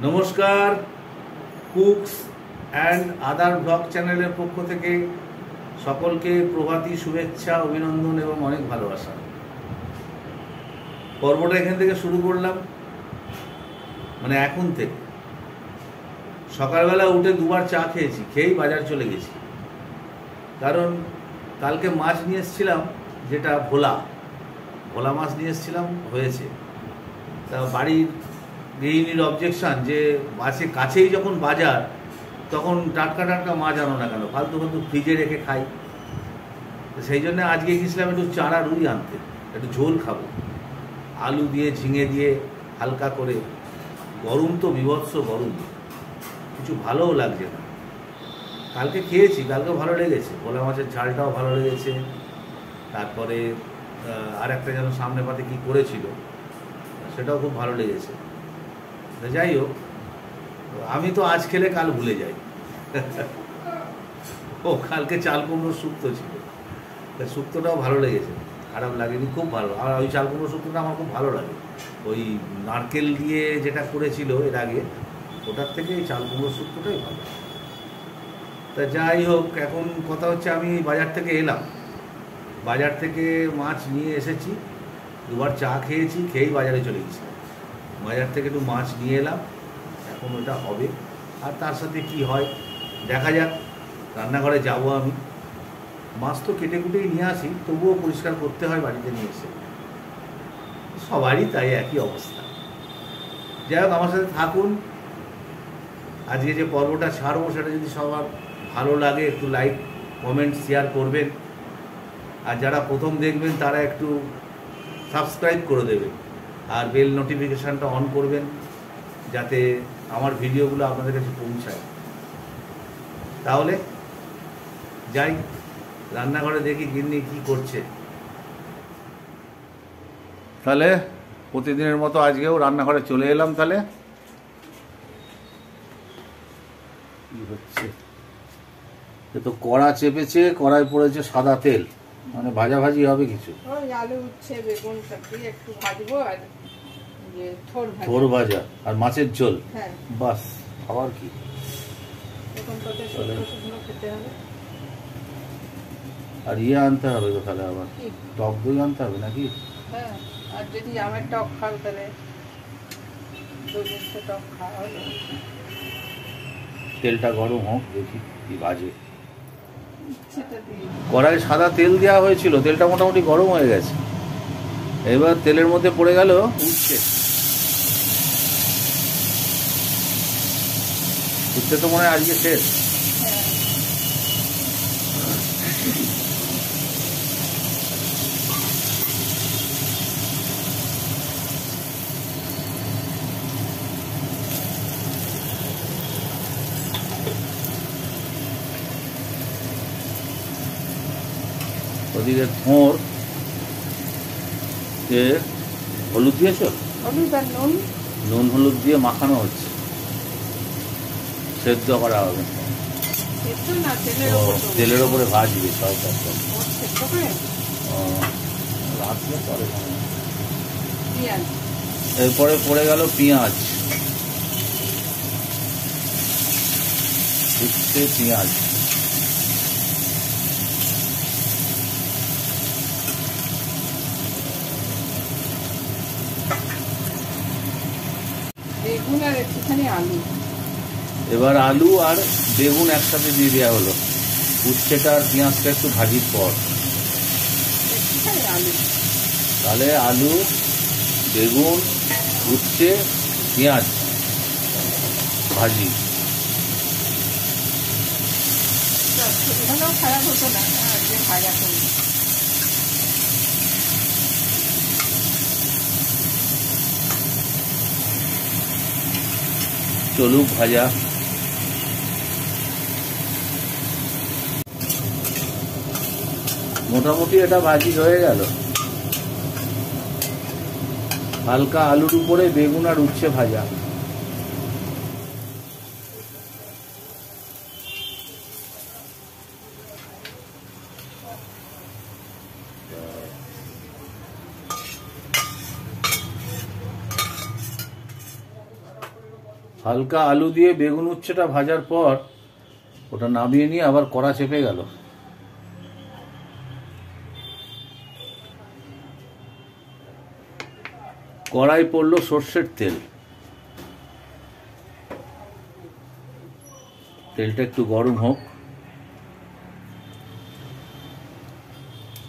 নমস্কার, cooks and other blog চ্যানেলের পক্ষ থেকে সকলকে প্রভাতী শুভেচ্ছা, অভিনন্দন এবং অনেক ভালোবাসা। পর্বটা এখান থেকে শুরু করলাম, মানে এখন থেকে। সকালবেলা উঠে দুবার চা খেয়েছি, খেয়েই বাজার চলে গেছি। কারণ কালকে মাছ নিয়ে এসেছিলাম, যেটা ভোলা মাছ নিয়ে এসেছিলাম, হয়েছে। তা বাড়ির গৃহিণীর অবজেকশন যে মাছের কাছেই যখন বাজার, তখন টাটকা টাটকা মাছ আনো না কেন, ফালতু ফালতু ফ্রিজে রেখে খাই। সেই জন্য আজকে গেছিলাম একটু চারা রুই আনতে, একটু ঝোল খাবো, আলু দিয়ে ঝিঙে দিয়ে হালকা করে। গরম তো বিভৎস গরম, কিছু ভালোও লাগছে না। কালকে খেয়েছি, কালকে ভালো লেগেছে, ভোলা মাছের ঝালটাও ভালো লেগেছে। তারপরে আর একটা যেন সামনে পাতে কী করেছিল, সেটাও খুব ভালো লেগেছে। যাই হোক, আমি তো আজ খেলে কাল ভুলে যাই। ও কালকে চাল কুমড়োর শুক্তো ছিল, শুক্তোটাও ভালো লেগেছে, খারাপ লাগেনি, খুব ভালো। আর ওই চাল কুমড়োর শুক্তোটা আমার খুব ভালো লাগে। ওই নারকেল দিয়ে যেটা করেছিল এর আগে, ওটার থেকে এই চাল কুমড়োর শুক্তোটাই ভালো। তা যাই হোক, এখন কথা হচ্ছে, আমি বাজার থেকে এলাম, বাজার থেকে মাছ নিয়ে এসেছি, দুবার চা খেয়েছি, খেয়েই বাজারে চলে গেছি। বাজার থেকে একটু মাছ নিয়ে এলাম, এখন ওটা হবে। আর তার সাথে কি হয় দেখা যাক। রান্নাঘরে যাব আমি, মাছ তো কেটে কুটেই নিয়ে আসি, তবুও পরিষ্কার করতে হয় বাড়িতে নিয়ে এসে। সবারই তাই একই অবস্থা। যাই হোক, আমার সাথে থাকুন। আজকে যে পর্বটা ছাড়বো, সেটা যদি সবার ভালো লাগে, একটু লাইক কমেন্ট শেয়ার করবেন। আর যারা প্রথম দেখবেন তারা একটু সাবস্ক্রাইব করে দেবেন, আর বেল নোটিফিকেশানটা অন করবেন, যাতে আমার ভিডিওগুলো আপনাদের কাছে পৌঁছায়। তাহলে যাই রান্নাঘরে, দেখি গিন্নি কী করছে। তাহলে প্রতিদিনের মতো আজকেও রান্নাঘরে চলে এলাম। তাহলে কি হচ্ছে, এ তো কড়া চেপেছে, কড়াই পড়েছে সাদা তেল, মানে ভাজাভাজি হবে কিছু। আলু উচ্ছে বেগুন দিয়ে একটু ভাজবো, আর থোর ভাজা আর মাছের ঝোল। বাস, খাবার কি। আর ইয়ে আনতে হবে তো তাহলে, আবার টক দই আনতে হবে নাকি? হ্যাঁ, আর যদি আমার টক খাও তাহলে টক খাওয়া হলো। তেলটা গরম হোক, দেখি কি ভাজে। কড়াই সাদা তেল দেওয়া হয়েছিল, তেলটা মোটামুটি গরম হয়ে গেছে। এবার তেলের মধ্যে পড়ে গেল উচ্ছে। উচ্ছে তো মনে হয় আজকে শেষ। ওদিকে থোর হলুদ দিয়েছ? হলুদ আর নুন, নুন হলুদ দিয়ে মাখানো হচ্ছে, সেদ্ধ করা হবে। তেলের ওপরে ভাজবে সব। এরপরে পড়ে গেল পেঁয়াজ, উচ্ছে পেঁয়াজ। বেগুন আর একটুখানি আলু। এবার আলু আর বেগুন একসাথে দিয়ে দেওয়া হলো, উচ্ছেটা আর পেঁয়াজটা একটু ভাজির পর। তাহলে আলু, বেগুন, উচ্ছে, পেঁয়াজ ভাজি। খারাপ হতো না ভাজা করি। চলুক ভাজা। মোটামুটি এটা ভাজি হয়ে গেল। হালকা আলুর উপরে বেগুন আর উচ্ছে ভাজা। হালকা আলু দিয়ে বেগুন উচ্ছেটা ভাজার পর ওটা নামিয়ে নিয়ে আবার কড়া চেপে গেল। কড়াই পড়লো সর্ষের তেল। তেলটা একটু গরম হোক।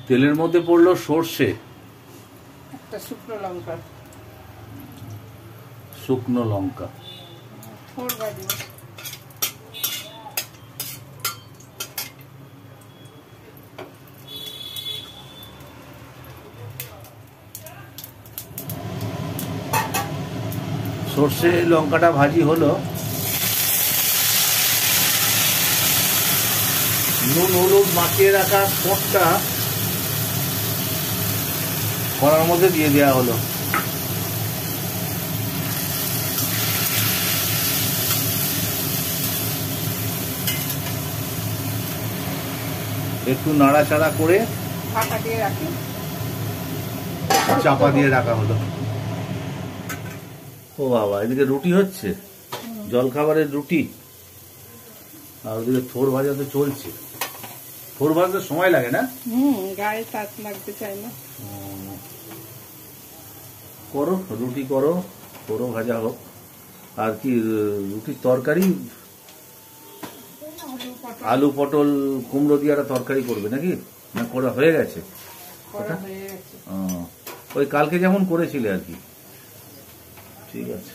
তেলের মধ্যে পড়লো সর্ষে, একটা শুকনো লঙ্কা, শুকনো লঙ্কা, ফোড় বাজিয়ে সর্ষে লঙ্কাটা ভাজি হলো। নুন হলুদ মাখিয়ে রাখা কোটটা কড়ার মধ্যে দিয়ে দেওয়া হলো। একটু নাড়াচাড়া করে ঢাকা দিয়ে রাখি, চাপা দিয়ে রাখা হলো। ও বাবা, এদিকে রুটি হচ্ছে, জলখাবারের রুটি, আর ওদিকে থোড় ভাজা তো চলছে। থোড় ভাজতে সময় লাগে না? গায়ে তাত লাগতে চাই না। করো, রুটি করো, থোড়ও ভাজা হোক। আর কি রুটির তরকারি? আলু পটল কুমড়ো দিয়ে একটা তরকারি করবে নাকি? না করা হয়ে গেছে? ওই কালকে যেমন করেছিলে আর কি। ঠিক আছে।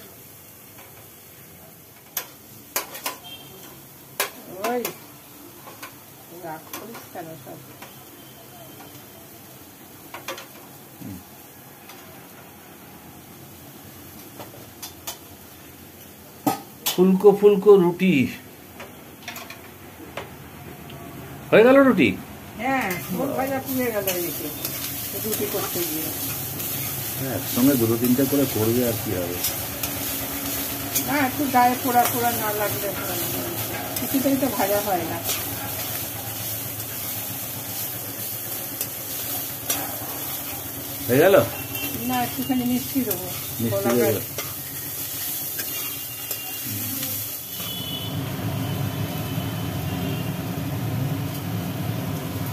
ওই রাগ করিস কেন সব? ফুলকো ফুলকো রুটি হয়ে গেল। রুটি হ্যাঁ, ভোর ভাজা পুড়ে গেল এদিকে রুটি করতে গিয়ে। একসঙ্গে দুটো তিনটা করে করবে আর কি হবে। হ্যাঁ, একটু গায়ে পোড়া পোড়া না লাগলে কিছুতেই তো ভাজা হয় না। হয়ে গেল না, একটুখানি মিষ্টি দেবো। মিষ্টি দেবে।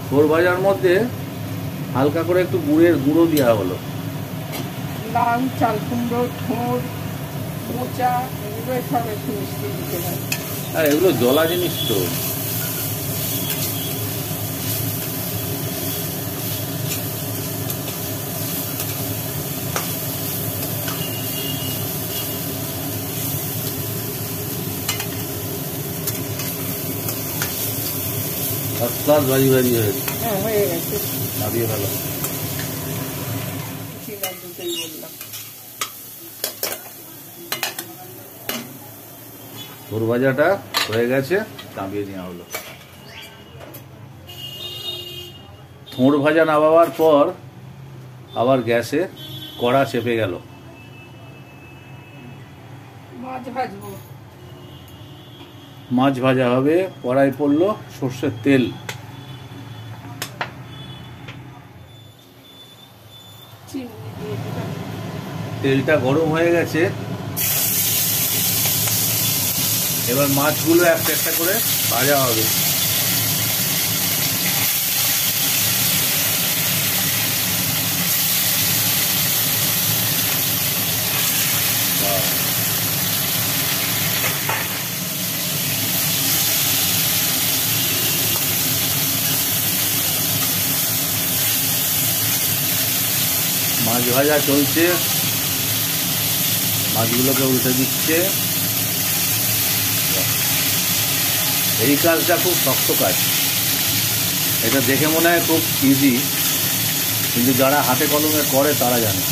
থোড় ভাজার মধ্যে হালকা করে একটু গুড়ের গুঁড়ো দেওয়া হলো। লাউ, চাল কুমড়ো, ঠোঁট, মোচা, এগুলো সব একটু মিষ্টি দিতে হয়। আর এগুলো জলা জিনিস তো। ফার্স্ট ভাজি ভাজি হয়েছে। হ্যাঁ, হয়ে গেছে। নামিয়ে ভালো। দুটোই বললাম। থোড় ভাজাটা হয়ে গেছে, নামিয়ে নেওয়া হলো। থোড় ভাজা নামাবার পর আবার গ্যাসে কড়া চেপে গেল। মাছ ভাজবো। মাছ ভাজা হবে। কড়াই পড়লো সর্ষের তেল। তেলটা গরম হয়ে গেছে। এবার মাছগুলো একটা একটা করে ভাজা হবে। মাছ ভাজা চলছে, মাছগুলোকে উল্টে দিচ্ছে। এই কাজটা খুব শক্ত কাজ। এটা দেখে মনে হয় খুব ইজি, কিন্তু যারা হাতে কলমে করে তারা জানে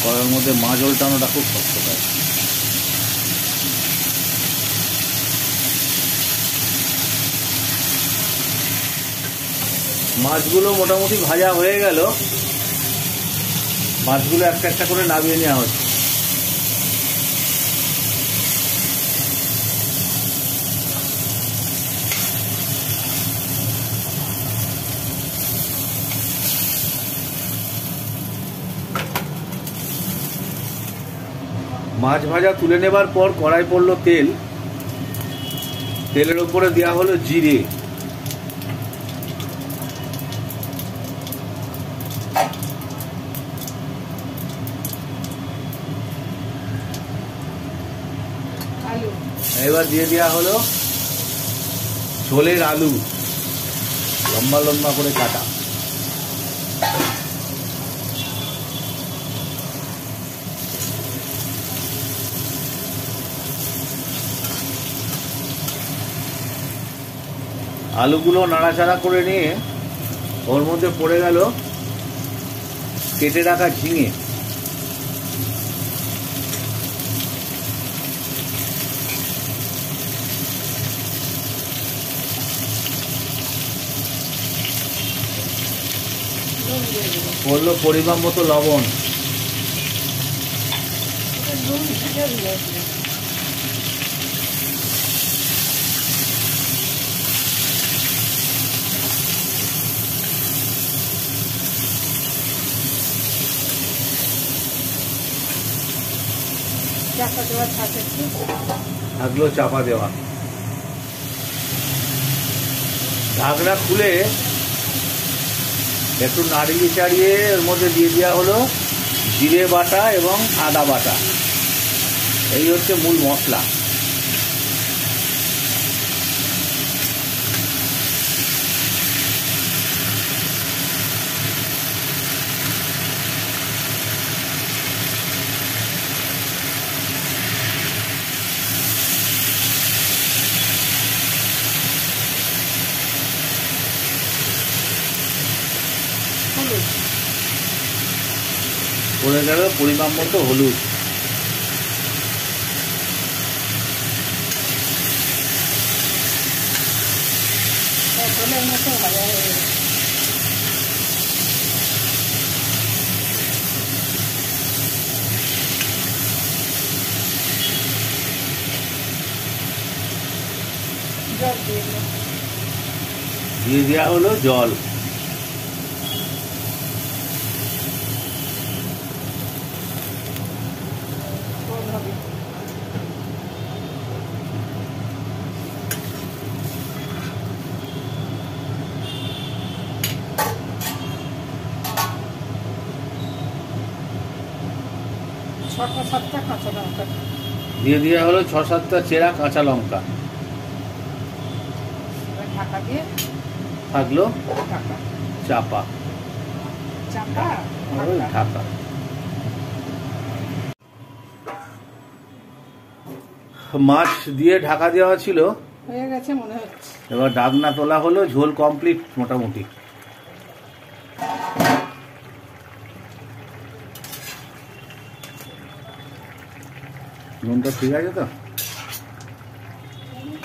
কড়ার মধ্যে মাছ উল্টানোটা খুব শক্ত কাজ। মাছগুলো মোটামুটি ভাজা হয়ে গেল। মাছগুলো একটা একটা করে নামিয়ে নেওয়া হচ্ছে। মাছ ভাজা তুলে নেবার পর কড়াই পড়লো তেল, তেলের উপরে দেওয়া হলো জিরে, আলু, এবার দিয়ে দেওয়া হলো ঝোলের আলু লম্বা লম্বা করে কাটা। আলুগুলো নাড়াচাড়া করে নিয়ে ওর মধ্যে পড়ে গেল কেটে রাখা ঝিঙে, নুন দিয়ে দেবো। পড়লো পরিমাণ মতো লবণ, নুন দিয়ে দিয়েছি। চাপা দেওয়া থাকে একটু। থাকলো চাপা দেওয়া। ঢাকনা খুলে একটু নাড়িয়ে চাড়িয়ে এর মধ্যে দিয়ে দেওয়া হলো জিরে বাটা এবং আদা বাটা। এই হচ্ছে মূল মশলা। হলুদ, পড়ে গেল পরিমাণ মতো হলুদ। পটলের মতো ভাজা হয়ে গেছে। জল দিয়ে দিলাম। দিয়ে দেওয়া হলো জল। ঝোল হবে। ছটা সাতটা কাঁচা লঙ্কা দিয়ে দেওয়া হলো 6-7টা চেরা কাঁচা লঙ্কা। এবার ঢাকা দিয়ে থাকলো ঢাকা চাপা, চাপা ঢাকা। মাছ দিয়ে ঢাকা দেওয়া ছিল, হয়ে গেছে মনে হচ্ছে। এবার ঢাকনা তোলা হলো, ঝোল কমপ্লিট মোটামুটি। নুনটা ঠিক আছে তো?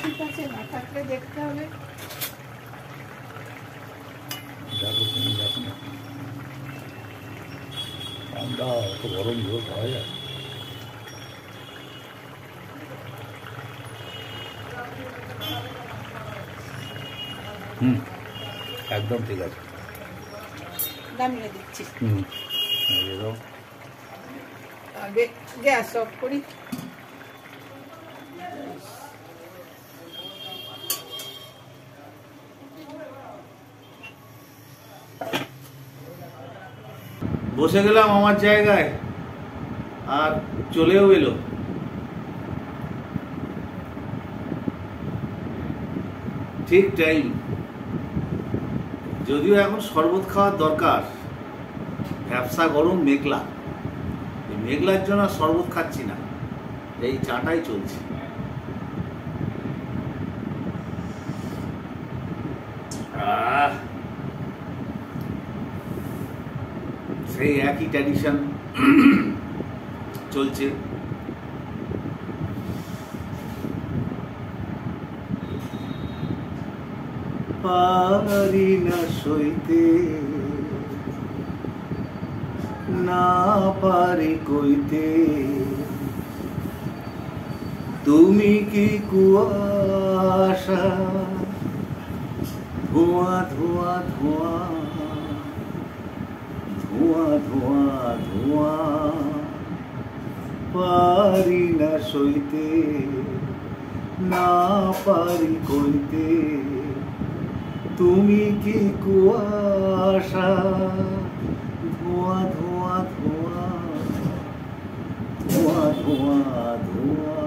ঠিক আছে, না থাকলে দেখতে হবে। দেখো তুমি, দেখো না ঠান্ডা, এত গরম ঝোল খাওয়া যায়? একদম ঠিক আছে। নামিয়ে দিচ্ছি। আগে গ্যাস অফ করি। বসে গেলাম আমার জায়গায়, আর চলেও এলো। ঠিক টাইম। যদিও এখন শরবত খাওয়ার দরকার, ব্যবসা গরম, মেঘলা। এই মেঘলার জন্য আর শরবত খাচ্ছি না, এই চাটাই চলছে। সেই একই ট্র্যাডিশন চলছে। পারি না সইতে, না পারি কইতে, তুমি কি কুয়াশা, ধোঁয়া ধোঁয়া ধোঁয়া, ধোঁয়া ধোঁয়া ধোঁয়া, পারি না সইতে, না পারি কইতে, তুমি কি কুয়াশা, ধোঁয়া ধোঁয়া ধোঁয়া, ধোঁয়া ধোঁয়া ধোঁয়া।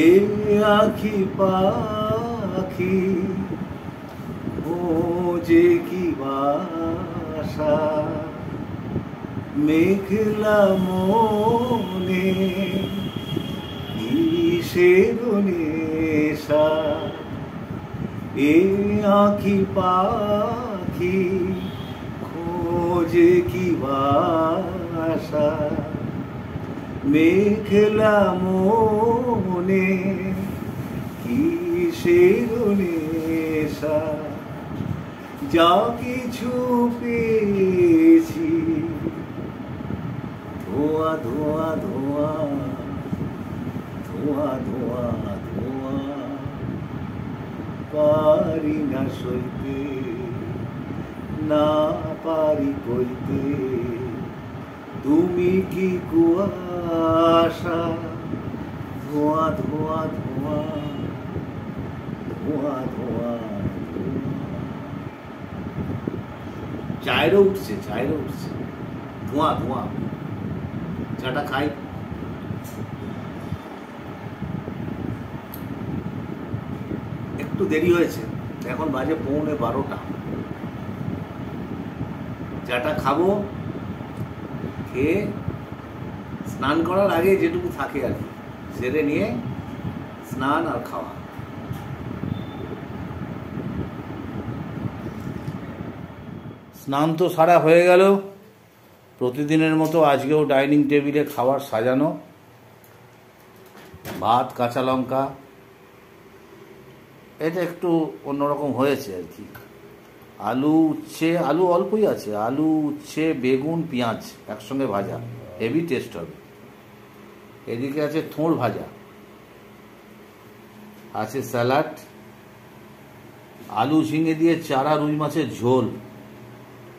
এ আখি পাখি যে কি বাসা, মেঘলা মনে কিসের নেশা। এ আখি পাখি খোঁজে কি বাসা, মেঘলা মনে কিসের নেশা। যা কিছু পেয়েছি ধোঁয়া ধোঁয়া ধোঁয়া, ধোঁয়া ধোঁয়া ধোঁয়া। পারি না সইতে, না পারি কইতে, তুমি কি কুয়াশা, ধোঁয়া ধোঁয়া ধোঁয়া, ধোঁয়া ধোঁয়া ধোঁয়া। চায়েরও উঠছে, চায়েরও উঠছে, ধোঁয়া ধোঁয়া। চাটা খাই। একটু দেরি হয়েছে, এখন বাজে 11:45। চাটা খাবো, খেয়ে স্নান করার আগে যেটুকু থাকে আর কি সেরে নিয়ে স্নান আর খাওয়া। স্নান তো সারা হয়ে গেল, প্রতিদিনের মতো আজকেও ডাইনিং টেবিলে খাবার সাজানো, ভাত, কাঁচা লঙ্কা। এটা একটু অন্যরকম হয়েছে আর কি। আলু উচ্ছে, আলু অল্পই আছে, আলু উচ্ছে বেগুন পেঁয়াজ একসঙ্গে ভাজা, হেভি টেস্ট হবে। এদিকে আছে থোড় ভাজা, আছে স্যালাড, আলু ঝিঙে দিয়ে চারা রুই মাছের ঝোল,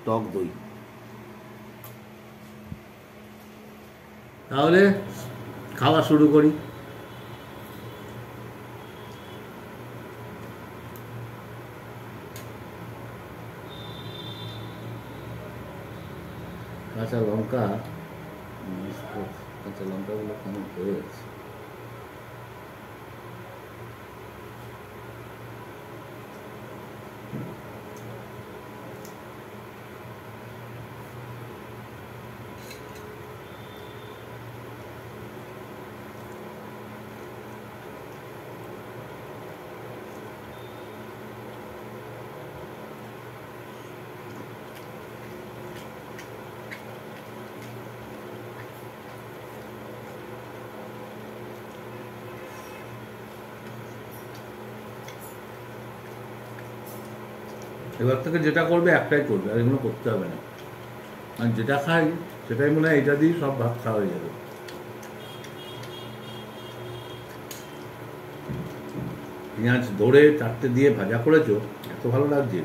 টক দই। তাহলে খাওয়া শুরু করি। কাঁচা লঙ্কা, কাঁচা লঙ্কাগুলো কেমন হয়ে গেছে। এবার থেকে যেটা করবে একটাই করবে, আর এগুলো করতে হবে না। আর যেটা খাই সেটাই মনে হয় এটা দিয়ে সব ভাত খাওয়া হয়ে যাবে। পেঁয়াজ ধরে 4টে দিয়ে ভাজা করেছো, এত ভালো লাগছে।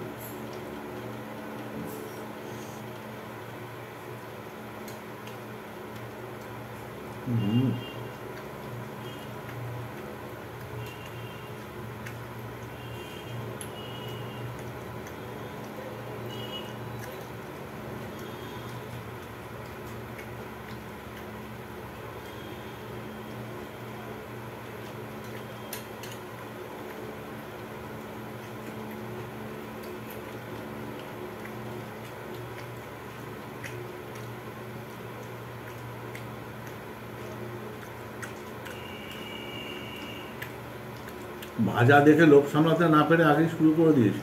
ভাজা দেখে লোভ সামলাতে না পেরে আগেই শুরু করে দিয়েছি।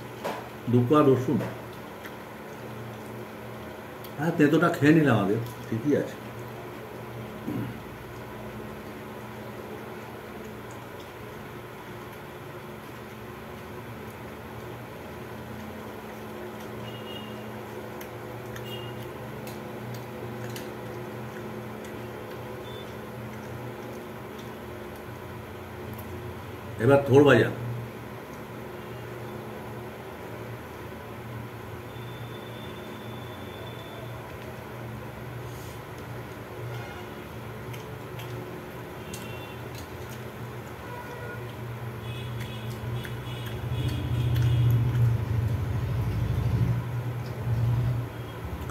2 কোয়া রসুন, হ্যাঁ তেঁতোটা খেয়ে নিলাম আগে, ঠিকই আছে। এবার থোড় ভাজা,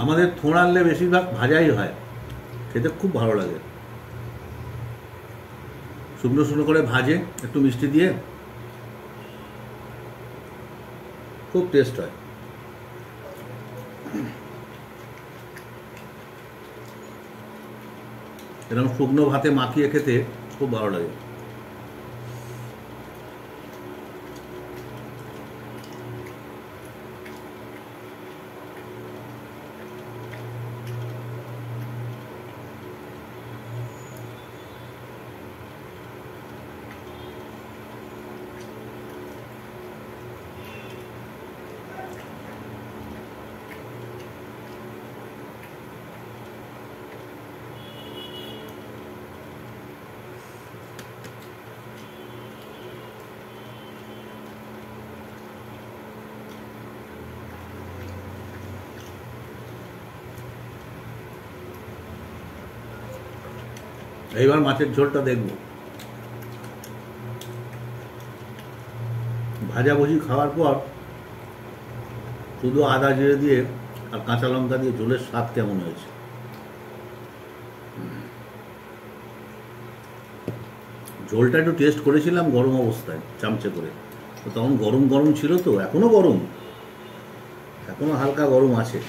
আমাদের থোড় আনলে বেশিরভাগ ভাজাই হয়, খেতে খুব ভালো লাগে। শুকনো শুকনো করে ভাজে একটু মিষ্টি দিয়ে, খুব টেস্ট হয়। এরকম শুকনো ভাতে মাখিয়ে খেতে খুব ভালো লাগে। এইবার মাছের ঝোলটা দেখব। ভাজাভুজি খাওয়ার পর শুধু আদা জিরে দিয়ে আর কাঁচা লঙ্কা দিয়ে ঝোলের স্বাদ কেমন হয়েছে। ঝোলটা একটু টেস্ট করেছিলাম গরম অবস্থায় চামচে করে, তো তখন গরম গরম ছিল, তো এখনো গরম, এখনো হালকা গরম আছে।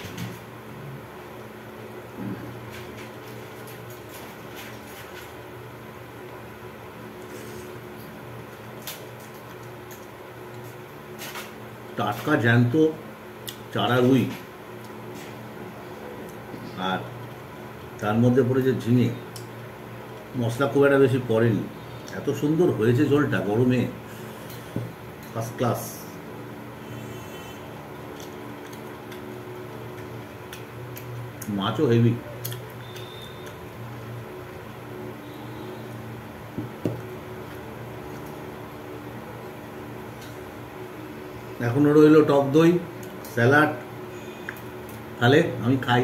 টাটকা জ্যান্ত চারা রুই, আর তার মধ্যে পড়েছে ঝিঙে, মশলা খুব একটা বেশি পড়েনি, এত সুন্দর হয়েছে ঝোলটা গরমে, ফার্স্ট ক্লাস। মাছও হেভি। এখনো রইল টক দই, স্যালাড, তাহলে আমি খাই।